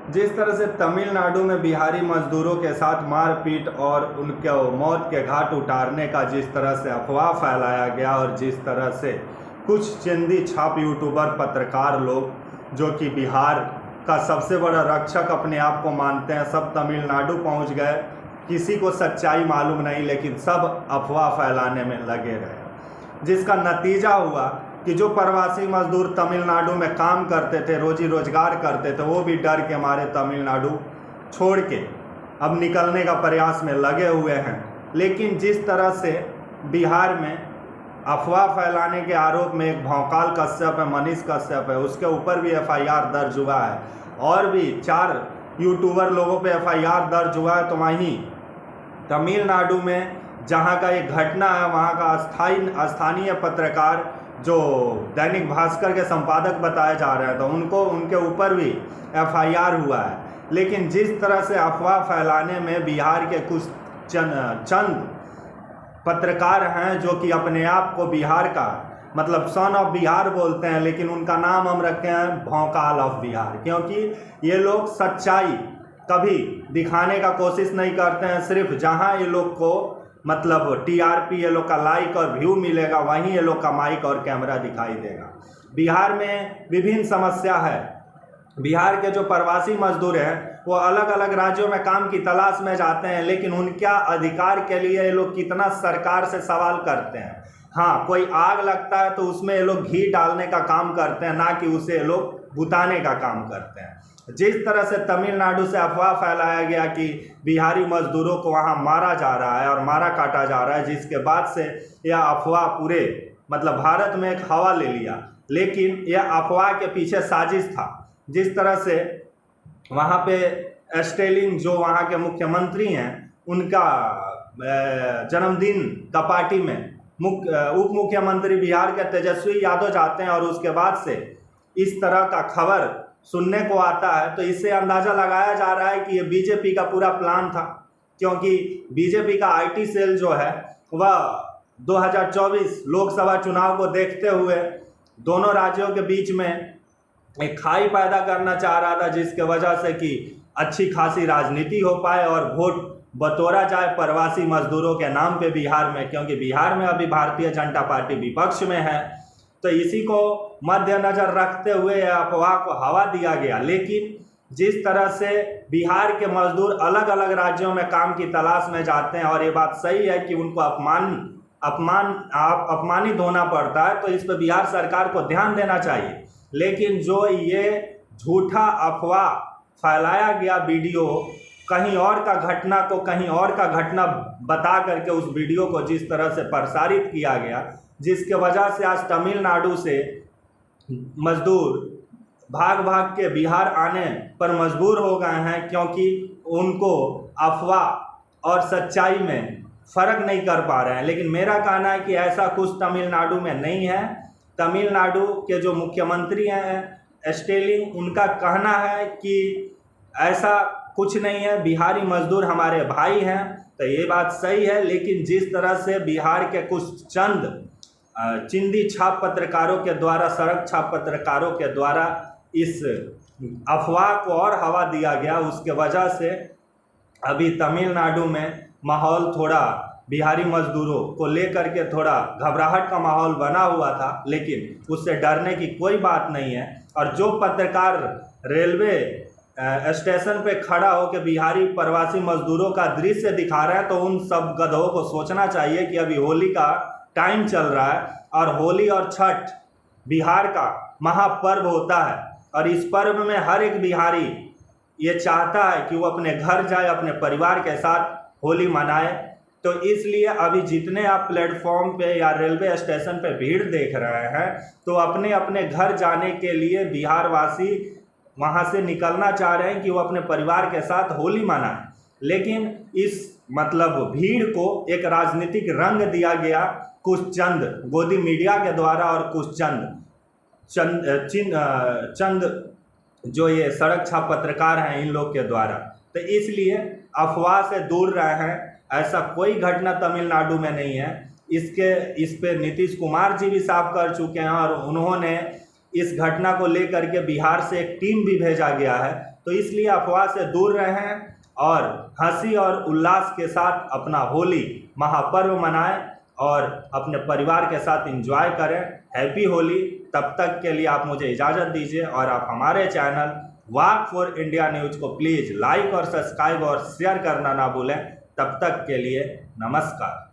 जिस तरह से तमिलनाडु में बिहारी मजदूरों के साथ मारपीट और उनके मौत के घाट उतारने का जिस तरह से अफवाह फैलाया गया और जिस तरह से कुछ चंदी छाप यूट्यूबर पत्रकार लोग जो कि बिहार का सबसे बड़ा रक्षक अपने आप को मानते हैं, सब तमिलनाडु पहुंच गए। किसी को सच्चाई मालूम नहीं, लेकिन सब अफवाह फैलाने में लगे रहे, जिसका नतीजा हुआ कि जो प्रवासी मजदूर तमिलनाडु में काम करते थे, रोजी रोजगार करते थे, वो भी डर के मारे तमिलनाडु छोड़ के अब निकलने का प्रयास में लगे हुए हैं। लेकिन जिस तरह से बिहार में अफवाह फैलाने के आरोप में एक भौकाल कश्यप है, मनीष कश्यप है, उसके ऊपर भी एफआईआर दर्ज हुआ है और भी 4 यूट्यूबर लोगों पे एफआईआर दर्ज हुआ है। तो वहीं तमिलनाडु में जहां का एक घटना है, वहां का स्थानीय पत्रकार जो दैनिक भास्कर के संपादक बताए जा रहे हैं, तो उनके ऊपर भी एफआईआर हुआ है। लेकिन जिस तरह से अफवाह फैलाने में बिहार के कुछ चंद पत्रकार हैं जो कि अपने आप को बिहार का मतलब सन ऑफ बिहार बोलते हैं, लेकिन उनका नाम हम रखे हैं भौकाल ऑफ बिहार, क्योंकि ये लोग सच्चाई कभी दिखाने का कोशिश नहीं करते हैं। सिर्फ जहां ये लोग को मतलब टीआरपी, ये लोग का लाइक और व्यू मिलेगा, वहीं ये लोग का माइक और कैमरा दिखाई देगा। बिहार में विभिन्न समस्या है। बिहार के जो प्रवासी मजदूर हैं वो अलग अलग राज्यों में काम की तलाश में जाते हैं, लेकिन उनका अधिकार के लिए ये लोग कितना सरकार से सवाल करते हैं। हाँ, कोई आग लगता है तो उसमें ये लोग घी डालने का काम करते हैं, ना कि उसे ये लोग बुताने का काम करते हैं। जिस तरह से तमिलनाडु से अफवाह फैलाया गया कि बिहारी मजदूरों को वहाँ मारा जा रहा है और मारा काटा जा रहा है, जिसके बाद से यह अफवाह पूरे मतलब भारत में एक हवा ले लिया। लेकिन यह अफवाह के पीछे साजिश था। जिस तरह से वहाँ पे स्टेलिन जो वहाँ के मुख्यमंत्री हैं, उनका जन्मदिन का पार्टी में उप मुख्यमंत्री बिहार के तेजस्वी यादव जाते हैं और उसके बाद से इस तरह का खबर सुनने को आता है, तो इससे अंदाज़ा लगाया जा रहा है कि ये बीजेपी का पूरा प्लान था। क्योंकि बीजेपी का आईटी सेल जो है वह 2024 लोकसभा चुनाव को देखते हुए दोनों राज्यों के बीच में एक खाई पैदा करना चाह रहा था, जिसके वजह से कि अच्छी खासी राजनीति हो पाए और वोट बटोरा जाए प्रवासी मजदूरों के नाम पे बिहार में, क्योंकि बिहार में अभी भारतीय जनता पार्टी विपक्ष में है। तो इसी को मद्देनजर रखते हुए अफवाह को हवा दिया गया। लेकिन जिस तरह से बिहार के मजदूर अलग अलग राज्यों में काम की तलाश में जाते हैं, और ये बात सही है कि उनको अपमानित होना पड़ता है, तो इस पर बिहार सरकार को ध्यान देना चाहिए। लेकिन जो ये झूठा अफवाह फैलाया गया वीडियो, कहीं और का घटना को कहीं और का घटना बता करके उस वीडियो को जिस तरह से प्रसारित किया गया, जिसके वजह से आज तमिलनाडु से मजदूर भाग भाग के बिहार आने पर मजबूर हो गए हैं, क्योंकि उनको अफवाह और सच्चाई में फ़र्क नहीं कर पा रहे हैं। लेकिन मेरा कहना है कि ऐसा कुछ तमिलनाडु में नहीं है। तमिलनाडु के जो मुख्यमंत्री हैं स्टेलिन, उनका कहना है कि ऐसा कुछ नहीं है, बिहारी मजदूर हमारे भाई हैं। तो ये बात सही है, लेकिन जिस तरह से बिहार के कुछ चंद चिंदी छाप पत्रकारों के द्वारा, सड़क छाप पत्रकारों के द्वारा इस अफवाह को और हवा दिया गया, उसके वजह से अभी तमिलनाडु में माहौल थोड़ा बिहारी मजदूरों को लेकर के थोड़ा घबराहट का माहौल बना हुआ था। लेकिन उससे डरने की कोई बात नहीं है। और जो पत्रकार रेलवे स्टेशन पे खड़ा होकर बिहारी प्रवासी मजदूरों का दृश्य दिखा रहे हैं, तो उन सब गधों को सोचना चाहिए कि अभी होली का टाइम चल रहा है और होली और छठ बिहार का महापर्व होता है, और इस पर्व में हर एक बिहारी ये चाहता है कि वो अपने घर जाए, अपने परिवार के साथ होली मनाए। तो इसलिए अभी जितने आप प्लेटफॉर्म पे या रेलवे स्टेशन पे भीड़ देख रहे हैं, तो अपने अपने घर जाने के लिए बिहार वासी वहाँ से निकलना चाह रहे हैं कि वो अपने परिवार के साथ होली मनाएं। लेकिन इस मतलब भीड़ को एक राजनीतिक रंग दिया गया कुछ चंद गोदी मीडिया के द्वारा और कुछ चंद जो ये सड़क छाप पत्रकार हैं इन लोग के द्वारा। तो इसलिए अफवाह से दूर रहे हैं। ऐसा कोई घटना तमिलनाडु में नहीं है। इस पे नीतीश कुमार जी भी साफ कर चुके हैं, और उन्होंने इस घटना को लेकर के बिहार से एक टीम भी भेजा गया है तो इसलिए अफवाह से दूर रहें और हंसी और उल्लास के साथ अपना होली महापर्व मनाएं और अपने परिवार के साथ एंजॉय करें। हैप्पी होली। तब तक के लिए आप मुझे इजाज़त दीजिए और आप हमारे channel walk for India news को प्लीज़ लाइक और सब्सक्राइब और शेयर करना ना भूलें। तब तक के लिए नमस्कार।